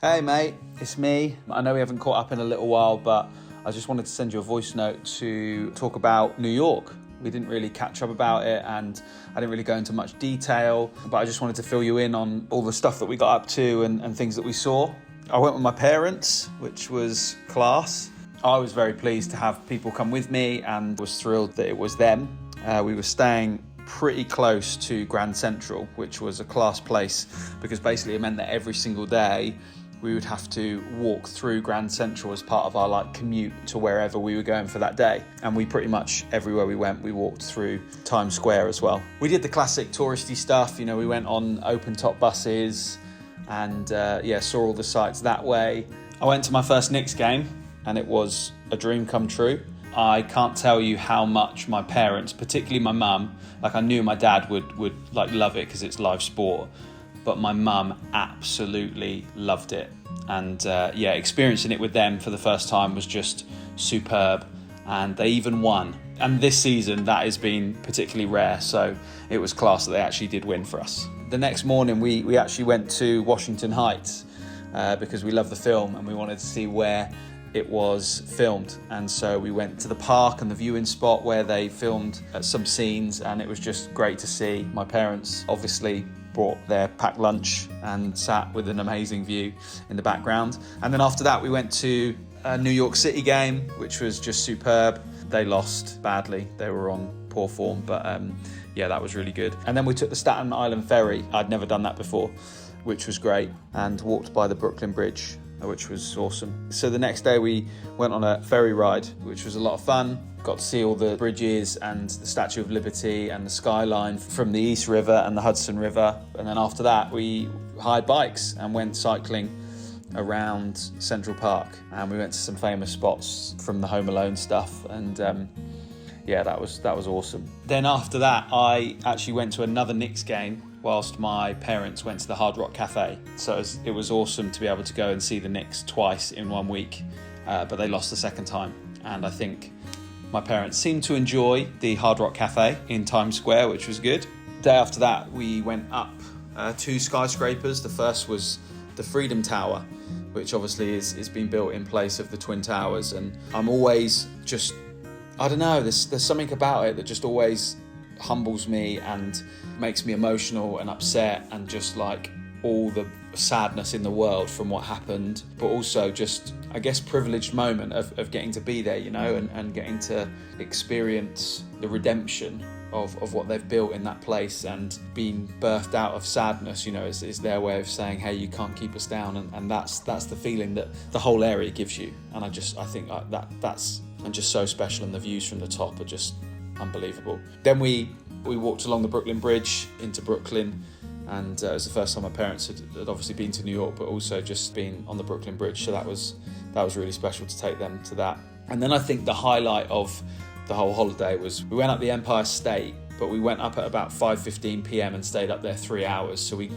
Hey mate, it's me. I know we haven't caught up in a little while, but I just wanted to send you a voice note to talk about New York. We didn't really catch up about it and I didn't really go into much detail, but I just wanted to fill you in on all the stuff that we got up to and things that we saw. I went with my parents, which was class. I was very pleased to have people come with me and was thrilled that it was them. We were staying pretty close to Grand Central, which was a class place because basically it meant that every single day we would have to walk through Grand Central as part of our commute to wherever we were going for that day. And we pretty much, everywhere we went, we walked through Times Square as well. We did the classic touristy stuff, we went on open top buses and saw all the sights that way. I went to my first Knicks game and it was a dream come true. I can't tell you how much my parents, particularly my mum, I knew my dad would love it because it's live sport, but my mum absolutely loved it. And experiencing it with them for the first time was just superb. And they even won. And this season that has been particularly rare, so it was class that they actually did win for us. The next morning we actually went to Washington Heights because we love the film and we wanted to see where it was filmed. And so we went to the park and the viewing spot where they filmed some scenes, and it was just great to see. My parents obviously brought their packed lunch and sat with an amazing view in the background. And then after that we went to a New York City game, which was just superb. They lost badly, they were on poor form, but that was really good. And then we took the Staten Island ferry. I'd never done that before, which was great, and walked by the Brooklyn Bridge, which was awesome. So the next day we went on a ferry ride, which was a lot of fun. Got to see all the bridges and the Statue of Liberty and the skyline from the East River and the Hudson River. And then after that, we hired bikes and went cycling around Central Park. And we went to some famous spots from the Home Alone stuff. And that was awesome. Then after that, I actually went to another Knicks game whilst my parents went to the Hard Rock Cafe. So it was awesome to be able to go and see the Knicks twice in 1 week, but they lost the second time. And I think my parents seemed to enjoy the Hard Rock Cafe in Times Square, which was good. The day after that, we went up 2 skyscrapers. The first was the Freedom Tower, which obviously is being built in place of the Twin Towers. And I'm always just, I don't know, there's something about it that just always humbles me and makes me emotional and upset, and just all the sadness in the world from what happened, but also just, I guess, privileged moment of getting to be there, and getting to experience the redemption of what they've built in that place, and being birthed out of sadness, is their way of saying, hey, you can't keep us down, and that's the feeling that the whole area gives you. And I think that's just so special, and the views from the top are just unbelievable. Then we walked along the Brooklyn Bridge into Brooklyn, and it was the first time my parents had obviously been to New York, but also just been on the Brooklyn Bridge, so that was really special to take them to that. And then I think the highlight of the whole holiday was we went up the Empire State, but we went up at about 5:15 p.m. and stayed up there 3 hours. So we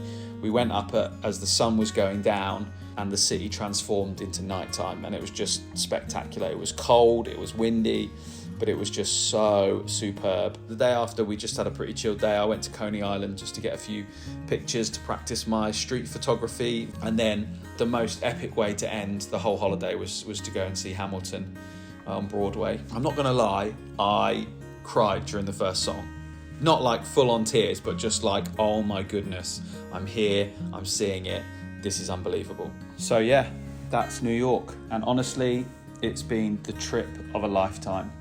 went up as the sun was going down and the city transformed into nighttime, and it was just spectacular. It was cold, it was windy, but it was just so superb. The day after, we just had a pretty chilled day. I went to Coney Island just to get a few pictures to practice my street photography. And then the most epic way to end the whole holiday was to go and see Hamilton on Broadway. I'm not gonna lie, I cried during the first song. Not full on tears, but just oh my goodness, I'm here, I'm seeing it, this is unbelievable. So yeah, that's New York. And honestly, it's been the trip of a lifetime.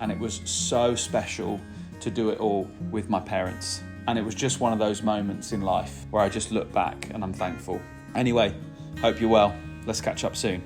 And it was so special to do it all with my parents. And it was just one of those moments in life where I just look back and I'm thankful. Anyway, hope you're well. Let's catch up soon.